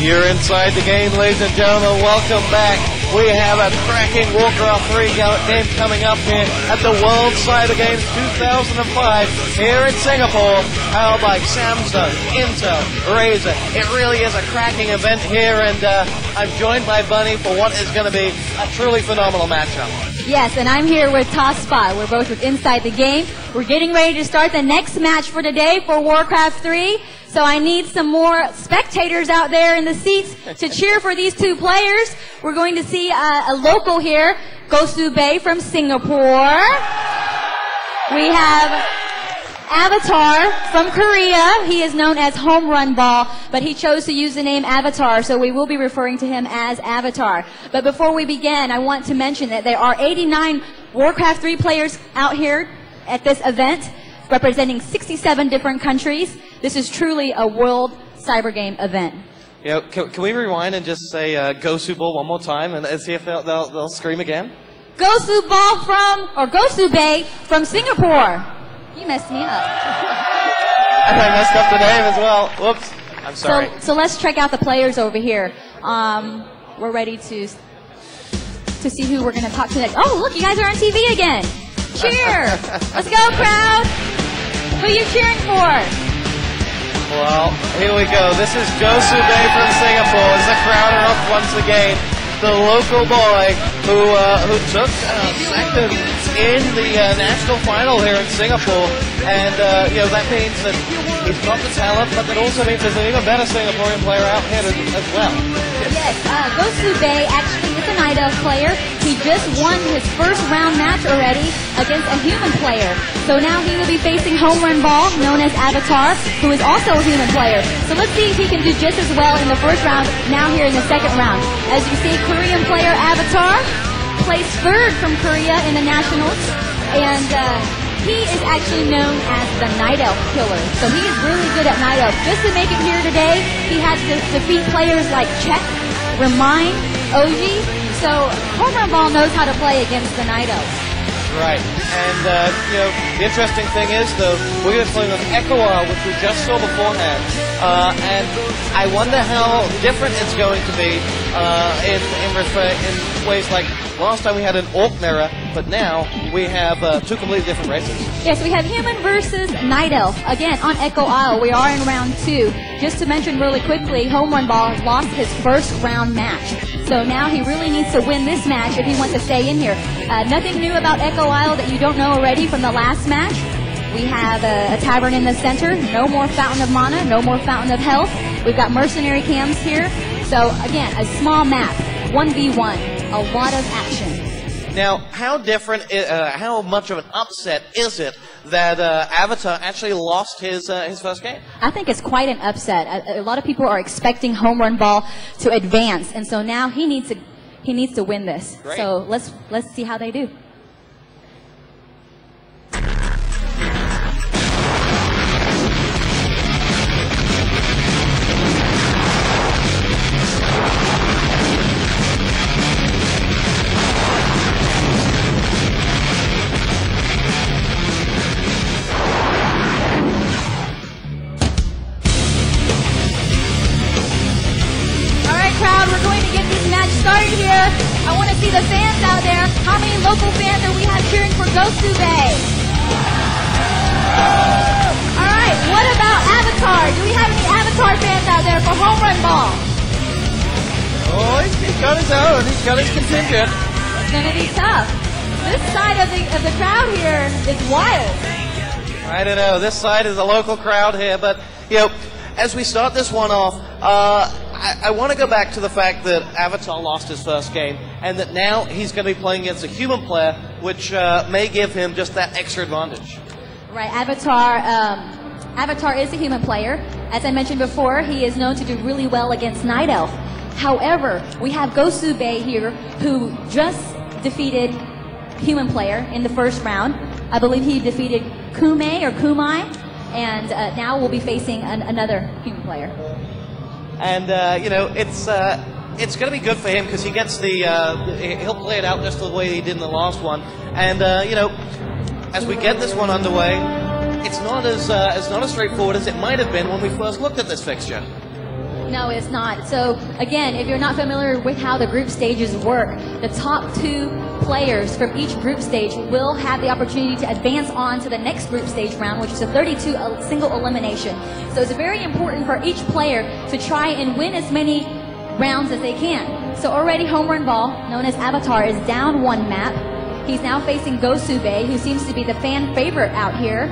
You're inside the game, ladies and gentlemen. Welcome back. We have a cracking Warcraft III game coming up here at the World Cyber Games 2005 here in Singapore, powered by Samsung, Intel, Razer. It really is a cracking event here, and I'm joined by Bunny for what is going to be a truly phenomenal matchup. Yes, and I'm here with Tospa. We're both with Inside the Game. We're getting ready to start the next match for today for Warcraft 3. So I need some more spectators out there in the seats to cheer for these two players. We're going to see a local here, Gosubay from Singapore. We have Avatar from Korea. He is known as Home Run Ball, but he chose to use the name Avatar, so we will be referring to him as Avatar. But before we begin, I want to mention that there are 89 Warcraft 3 players out here at this event, representing 67 different countries. This is truly a world cyber game event. You know, can we rewind and just say Gosubay one more time and see if they'll scream again? Gosubay from Singapore. You messed me up. I messed up the name as well. Whoops. I'm sorry. So let's check out the players over here. We're ready to see who we're going to talk to next. Oh, look, you guys are on TV again. Cheer. Let's go, crowd. Who are you cheering for? Well, here we go. This is Gosubay from Singapore. It's a crowder up once again. The local boy who took second in the national final here in Singapore, and you know, that means that he's got the talent, but that also means there's an even better Singaporean player out here as well. Yes, Gosubay actually is a Night Elf player. He just won his first round match already against a human player. So now he will be facing Home Run Ball, known as Avatar, who is also a human player. So let's see if he can do just as well in the first round, now here in the second round. As you see, Korean player Avatar placed third from Korea in the nationals, and he is actually known as the Night Elf Killer. So he is really good at Night Elf. Just to make it here today, he had to defeat players like Czech, Remind, Oji. So Home Run Ball knows how to play against the Night Elf. Right, and you know, the interesting thing is, though, we're going to play with Echo Isle, which we just saw beforehand, and I wonder how different it's going to be in ways like last time we had an Orc Mirror, but now we have two completely different races. Yes, we have Human versus Night Elf. Again, on Echo Isle, we are in round 2. Just to mention really quickly, Home Run Ball lost his first round match. So now he really needs to win this match if he wants to stay in here. Nothing new about Echo Isle that you don't know already from the last match. We have a tavern in the center, no more Fountain of Mana, no more Fountain of Health. We've got mercenary cams here. So again, a small map, 1v1, a lot of action. Now, how much of an upset is it that Avatar actually lost his first game? I think it's quite an upset. A lot of people are expecting Home Run Ball to advance, and so now he needs to win this. Great. So let's see how they do. I want to see the fans out there. How many local fans do we have cheering for Gosubay? All right, what about Avatar? Do we have any Avatar fans out there for Home Run Ball? Oh, he's got his own. He's got his contingent. It's going to be tough. This side of the crowd here is wild. I don't know. This side is a local crowd here, but, you know, as we start this one off, I want to go back to the fact that Avatar lost his first game, and that now he's going to be playing against a human player, which may give him just that extra advantage. Right, Avatar is a human player. As I mentioned before, he is known to do really well against Night Elf. However, we have Gosubay here, who just defeated human player in the first round. I believe he defeated Kumai, and now we'll be facing another human player. And, you know, it's going to be good for him because he gets he'll play it out just the way he did in the last one. And, you know, as we get this one underway, it's not as straightforward as it might have been when we first looked at this fixture. No, it's not. So, again, if you're not familiar with how the group stages work, the top 2 players from each group stage will have the opportunity to advance on to the next group stage round, which is a 32 single elimination. So it's very important for each player to try and win as many rounds as they can. So already Home Run Ball, known as Avatar, is down 1 map. He's now facing Gosubay, who seems to be the fan favorite out here.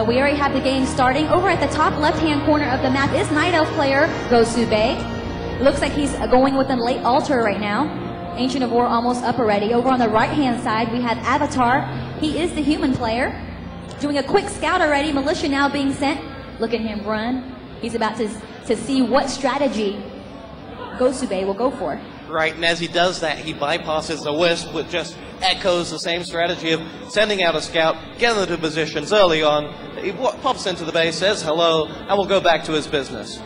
We already have the game starting. Over at the top left-hand corner of the map is Night Elf player Gosubay. Looks like he's going with a late altar right now. Ancient of War almost up already. Over on the right-hand side, we have Avatar. He is the human player. Doing a quick scout already. Militia now being sent. Look at him run. He's about to see what strategy Gosubay will go for. Right, and as he does that, he bypasses the Wisp, which just echoes the same strategy of sending out a scout, getting into positions early on. He pops into the base, says hello, and will go back to his business.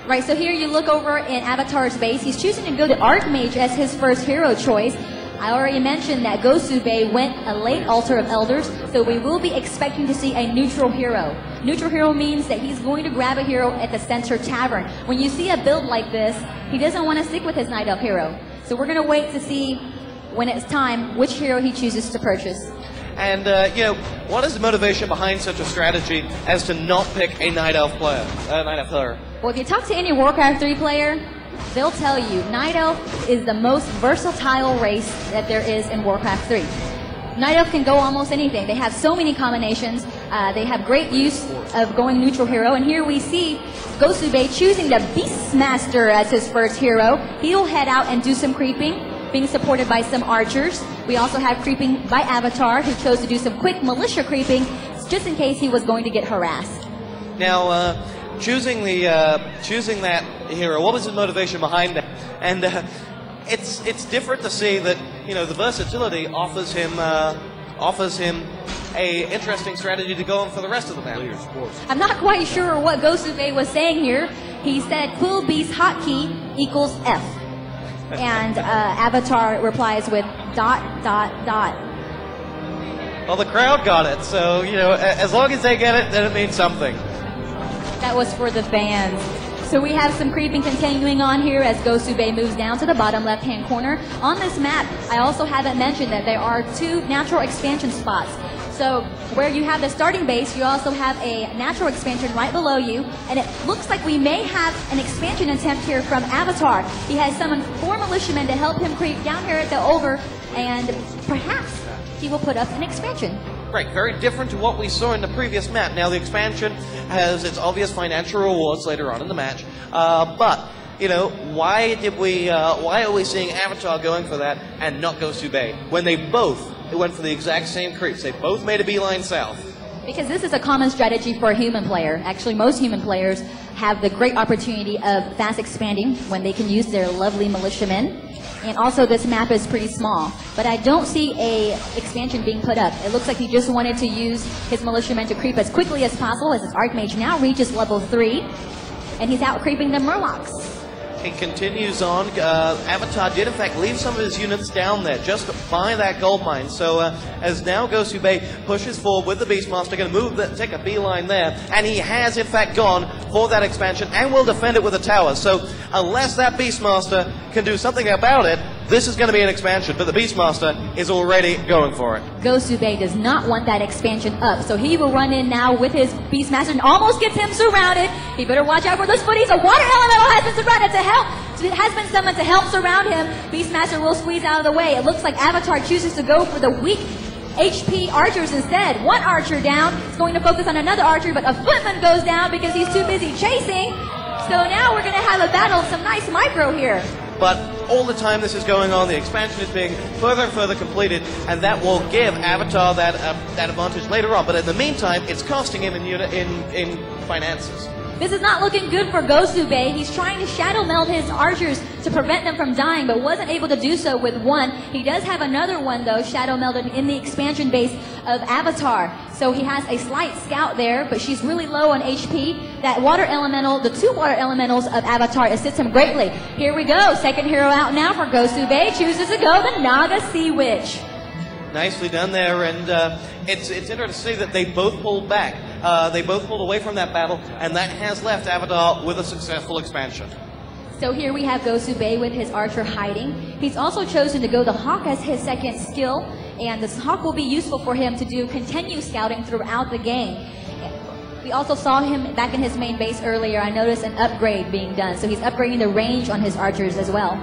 Right, so here you look over in Avatar's base. He's choosing to go to Archmage as his first hero choice. I already mentioned that Gosubay went a late Altar of Elders, so we will be expecting to see a neutral hero. Neutral hero means that he's going to grab a hero at the center tavern. When you see a build like this, he doesn't want to stick with his Night Elf hero. So we're going to wait to see, when it's time, which hero he chooses to purchase. And, you know, what is the motivation behind such a strategy as to not pick a Night Elf player? Well, if you talk to any Warcraft 3 player, they'll tell you Night Elf is the most versatile race that there is in Warcraft 3. Night Elf can go almost anything. They have so many combinations. They have great use of going neutral hero. And here we see Gosubay choosing the Beastmaster as his first hero. He'll head out and do some creeping, being supported by some archers. We also have creeping by Avatar, who chose to do some quick militia creeping, just in case he was going to get harassed. Now, choosing that hero, what was the motivation behind that? And it's different to see that, you know, the versatility offers him a interesting strategy to go on for the rest of the map. I'm not quite sure what Gosubay was saying here. He said Quill Beast hotkey equals F. And Avatar replies with ... Well, the crowd got it, so, you know, as long as they get it, then it means something. That was for the fans. So we have some creeping continuing on here as Gosubay moves down to the bottom left-hand corner. On this map, I also haven't mentioned that there are 2 natural expansion spots. So where you have the starting base, you also have a natural expansion right below you, and it looks like we may have an expansion attempt here from Avatar. He has summoned 4 militiamen to help him creep down here at the over, and perhaps he will put up an expansion. Right, very different to what we saw in the previous map. Now, the expansion has its obvious financial rewards later on in the match, but, you know, why are we seeing Avatar going for that and not Gosubay when they both went for the exact same creeps? They both made a beeline south. Because this is a common strategy for a human player. Actually, most human players have the great opportunity of fast expanding when they can use their lovely militiamen. And also, this map is pretty small. But I don't see a expansion being put up. It looks like he just wanted to use his militiamen to creep as quickly as possible, as his Archmage now reaches level 3. And he's out creeping the Murlocs. He continues on. Avatar did, in fact, leave some of his units down there just by that gold mine. So as now Gosubay pushes forward with the Beastmaster, going to take a beeline there. And he has, in fact, gone for that expansion and will defend it with a tower. So unless that Beastmaster can do something about it, this is going to be an expansion, but the Beastmaster is already going for it. Gosubay does not want that expansion up, so he will run in now with his Beastmaster and almost gets him surrounded. He better watch out for those footies. A water elemental has been surrounded to help. It has been summoned to help surround him. Beastmaster will squeeze out of the way. It looks like Avatar chooses to go for the weak HP archers instead. One archer down. He's going to focus on another archer, but a footman goes down because he's too busy chasing. So now we're going to have a battle of some nice micro here. But all the time this is going on, the expansion is being further and further completed, and that will give Avatar that advantage later on. But in the meantime, it's costing him in finances. This is not looking good for Gosubay. He's trying to shadow meld his archers to prevent them from dying, but wasn't able to do so with one. He does have another one, though, shadow melded in the expansion base of Avatar. So he has a slight scout there, but she's really low on HP. That water elemental, the two water elementals of Avatar, assist him greatly. Here we go. Second hero out now for Gosubay. Chooses to go the Naga Sea Witch. Nicely done there, and it's interesting to see that they both pulled back. They both pulled away from that battle, and that has left Avatar with a successful expansion. So here we have Gosubay with his archer hiding. He's also chosen to go the Hawk as his second skill, and this Hawk will be useful for him to continue scouting throughout the game. We also saw him back in his main base earlier. I noticed an upgrade being done, so he's upgrading the range on his archers as well.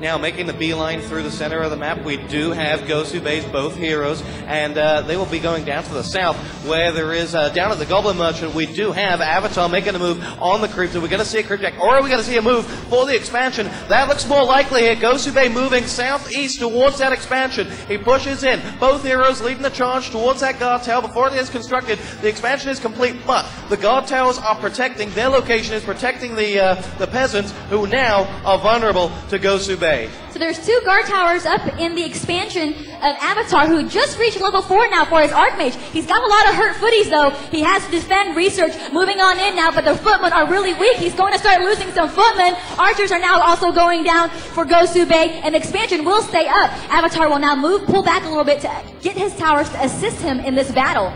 Now, making the beeline through the center of the map, we do have Gosubay's both heroes, and they will be going down to the south, where there is, down at the Goblin Merchant, we do have Avatar making a move on the creeps. Are we going to see a creep deck, or are we going to see a move for the expansion? That looks more likely here. Gosubay moving southeast towards that expansion. He pushes in. Both heroes leading the charge towards that guard tower. Before it is constructed, the expansion is complete, but the guard towers are protecting, their location is protecting the peasants, who now are vulnerable to Gosubay. So there's two guard towers up in the expansion of Avatar, who just reached level 4 now for his Archmage. He's got a lot of hurt footies, though. He has to defend research. Moving on in now, but the footmen are really weak. He's going to start losing some footmen. Archers are now also going down for Gosubay, and the expansion will stay up. Avatar will now pull back a little bit to get his towers to assist him in this battle.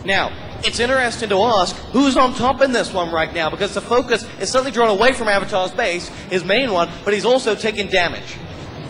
Now, it's interesting to ask who's on top in this one right now, because the focus is suddenly drawn away from Avatar's base, his main one, but he's also taking damage.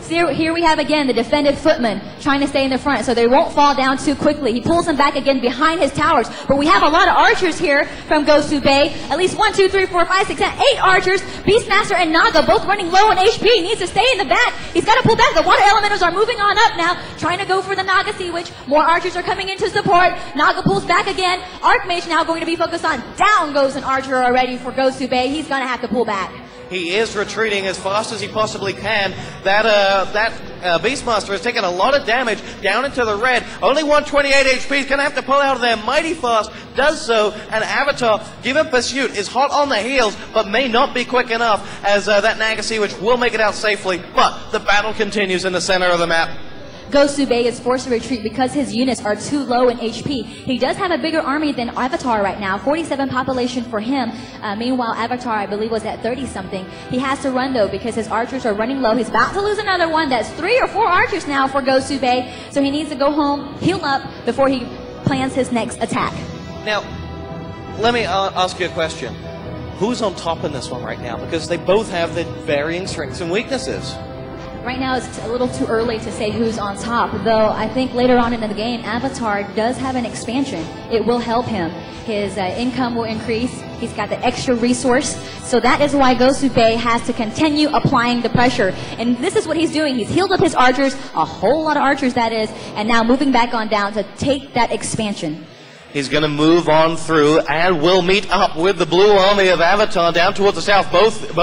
Here we have again the defended footman trying to stay in the front so they won't fall down too quickly. He pulls them back again behind his towers. But we have a lot of archers here from Gosubay. At least 1, 2, 3, 4, 5, 6, 7, 8 archers. Beastmaster and Naga both running low on HP. He needs to stay in the back. He's got to pull back. The water elementals are moving on up now, trying to go for the Naga Sea Witch. More archers are coming in to support. Naga pulls back again. Archmage now going to be focused on. Down goes an archer already for Gosubay. He's going to have to pull back. He is retreating as fast as he possibly can. That Beastmaster has taken a lot of damage down into the red. Only 128 HP. He's going to have to pull out of there mighty fast. Does so, and Avatar, given pursuit, is hot on the heels, but may not be quick enough, as that Naga Sea Witch will make it out safely. But the battle continues in the center of the map. Gosubay is forced to retreat because his units are too low in HP. He does have a bigger army than Avatar right now, 47 population for him. Meanwhile, Avatar, I believe, was at 30-something. He has to run, though, because his archers are running low. He's about to lose another one. That's 3 or 4 archers now for Gosubay. So he needs to go home, heal up, before he plans his next attack. Now, let me ask you a question. Who's on top in this one right now? Because they both have their varying strengths and weaknesses. Right now, it's a little too early to say who's on top, though I think later on in the game, Avatar does have an expansion. It will help him. His income will increase. He's got the extra resource. So that is why Gosubay has to continue applying the pressure. And this is what he's doing. He's healed up his archers, a whole lot of archers that is, and now moving back on down to take that expansion. He's going to move on through and will meet up with the blue army of Avatar down towards the south. Both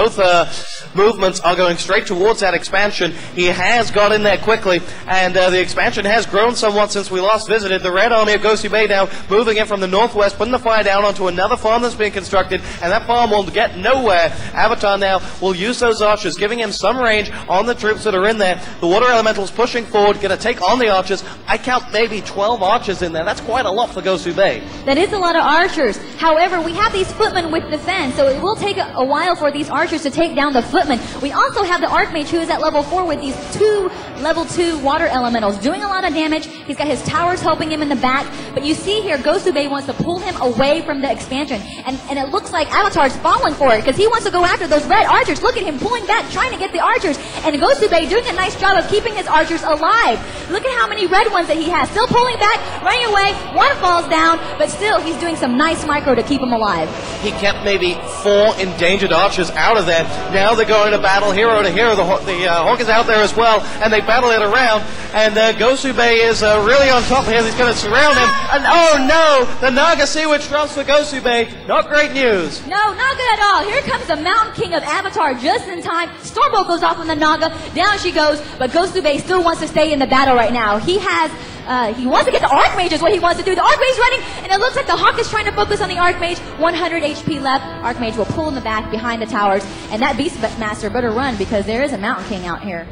movements are going straight towards that expansion. He has got in there quickly, and the expansion has grown somewhat since we last visited. The red army of Gosubay now moving in from the northwest, putting the fire down onto another farm that's being constructed, and that farm will get nowhere. Avatar now will use those archers, giving him some range on the troops that are in there. The water elementals pushing forward, going to take on the archers. I count maybe 12 archers in there. That's quite a lot for Gosubay. That is a lot of archers. However, we have these footmen with defense, so it will take a while for these archers to take down the footmen. footman. We also have the Archmage, who is at level 4 with these 2 level 2 water elementals, doing a lot of damage. He's got his towers helping him in the back. But you see here, Gosubay wants to pull him away from the expansion. And it looks like Avatar's falling for it, because he wants to go after those red archers. Look at him pulling back, trying to get the archers. And Gosubay doing a nice job of keeping his archers alive. Look at how many red ones that he has. Still pulling back, running away. One falls down, but still he's doing some nice micro to keep him alive. He kept maybe 4 endangered archers out of that. Now they're going to battle hero to hero. The Hawk is out there as well, and they battle it around. And Gosubay is really on top of him. He's going to surround him. And oh no, the Naga Sea Witch drops for Gosubay. Not great news. No, not good at all. Here comes the Mountain King of Avatar just in time. Stormbolt goes off on the Naga. Down she goes, but Gosubay still wants to stay in the battle right now. He wants to get the Archmage is what he wants to do. The Archmage running, and it looks like the Hawk is trying to focus on the Archmage. 100 HP left. Archmage will pull in the back behind the towers, and that Beastmaster better run, because there is a Mountain King out here.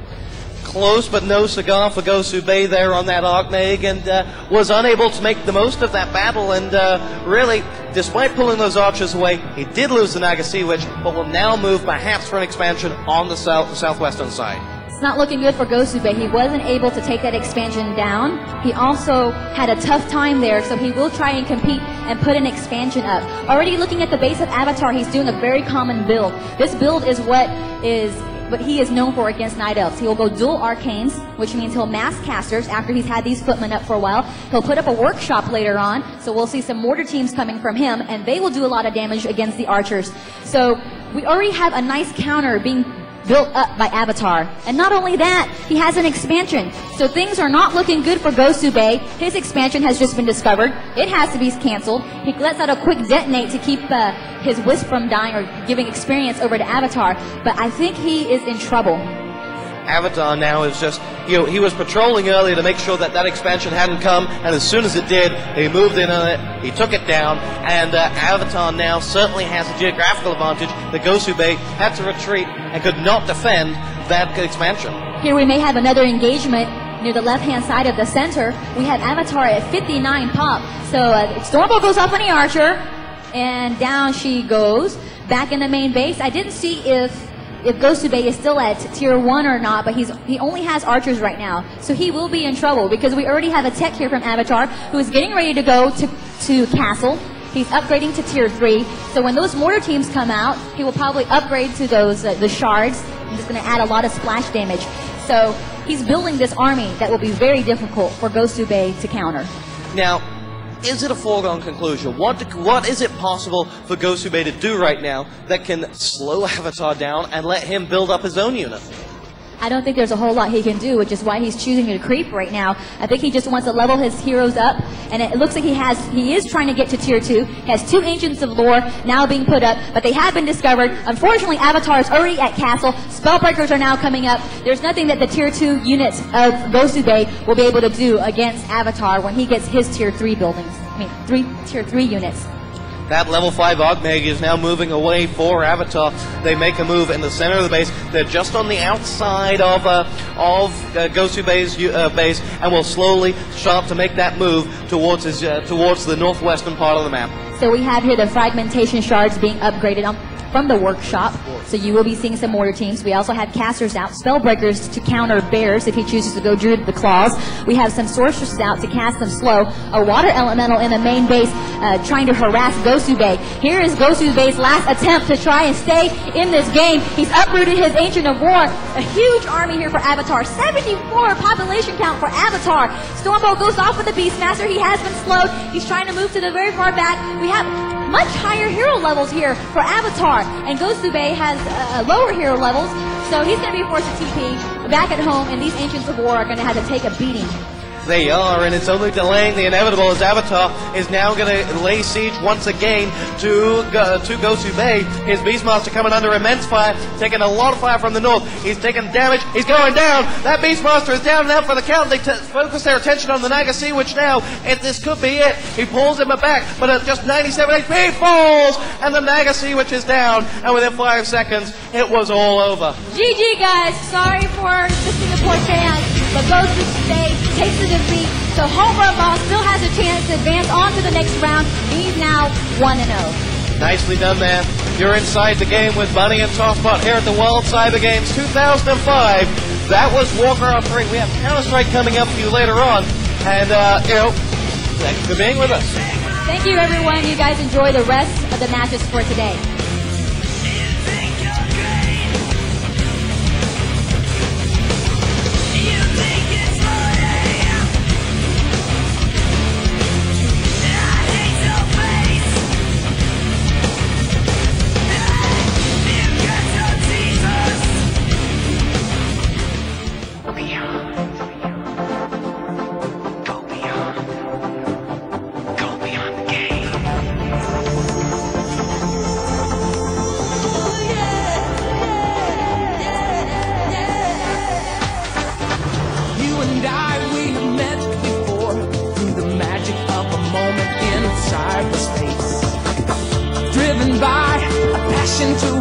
Close but no cigar for Gosubay there on that Archmage, and was unable to make the most of that battle, and really, despite pulling those archers away, he did lose the Naga Sea Witch, but will now move perhaps for an expansion on the southwestern side. It's not looking good for Gosubay. He wasn't able to take that expansion down. He also had a tough time there, so he will try and compete and put an expansion up. Already looking at the base of Avatar, he's doing a very common build. This build is what he is known for against Night Elves. He will go dual arcanes, which means he'll mass casters after he's had these footmen up for a while. He'll put up a workshop later on, so we'll see some mortar teams coming from him, and they will do a lot of damage against the archers. So we already have a nice counter being built up by Avatar. And not only that, he has an expansion. So things are not looking good for Gosubay. His expansion has just been discovered. It has to be canceled. He lets out a quick detonate to keep his Wisp from dying or giving experience over to Avatar. But I think he is in trouble. Avatar now is just, he was patrolling earlier to make sure that that expansion hadn't come, and as soon as it did, he moved in on it, he took it down, and Avatar now certainly has a geographical advantage. The Gosubay had to retreat and could not defend that expansion. Here we may have another engagement near the left-hand side of the center. We have Avatar at 59 pop, so Stormbolt goes off on the archer, and down she goes. Back in the main base, I didn't see if Gosubay is still at tier 1 or not, but he only has archers right now. So he will be in trouble, because we already have a tech here from Avatar who is getting ready to go to Castle. He's upgrading to tier 3. So when those mortar teams come out, he will probably upgrade to those the shards. He's just going to add a lot of splash damage. So he's building this army that will be very difficult for Gosubay to counter. Now, is it a foregone conclusion? What is it possible for Gosubay to do right now that can slow Avatar down and let him build up his own unit? I don't think there's a whole lot he can do, which is why he's choosing to creep right now. I think he just wants to level his heroes up, and it looks like he is trying to get to tier 2. He has 2 Ancients of Lore now being put up, but they have been discovered. Unfortunately, Avatar is already at Castle. Spellbreakers are now coming up. There's nothing that the tier 2 units of Gosubay will be able to do against Avatar when he gets his tier 3 buildings. Tier 3 units. That level 5 Augmeg is now moving away for Avatar. They make a move in the center of the base. They're just on the outside of Gosubay's base, and will slowly start to make that move towards the northwestern part of the map. So we have here the fragmentation shards being upgraded from the workshop. So you will be seeing some mortar teams. We also have casters out, spellbreakers to counter bears if he chooses to go Druid the Claws. We have some sorceresses out to cast them slow. A water elemental in the main base trying to harass Gosubay. Here is Gosubay's last attempt to try and stay in this game. He's uprooted his Ancient of War. A huge army here for Avatar. 74 population count for Avatar. Stormbolt goes off with the Beastmaster. He has been slowed. He's trying to move to the very far back. We have much higher hero levels here for Avatar, and Gosubay has lower hero levels, so he's going to be forced to TP back at home, and these Ancients of War are going to have to take a beating. They are, and it's only delaying the inevitable as Avatar is now going to lay siege once again to Gosubay. His Beastmaster coming under immense fire, taking a lot of fire from the north. He's taking damage. He's going down. That Beastmaster is down now for the count. They focus their attention on the Naga Sea Witch now. This could be it. He pulls him back, but at just 97 HP, he falls, and the Naga Sea Witch is down. And within 5 seconds, it was all over. GG, guys. Sorry for the Singapore fans, but Gosubay takes the defeat. So Home Run Ball still has a chance to advance on to the next round. He's now 1-0. Nicely done, man. You're inside the game with Bunny and Tosspot here at the World Cyber Games 2005. That was Warcraft 3. We have Counter-Strike coming up for you later on. And, thanks for being with us. Thank you, everyone. You guys enjoy the rest of the matches for today. Driven by a passion to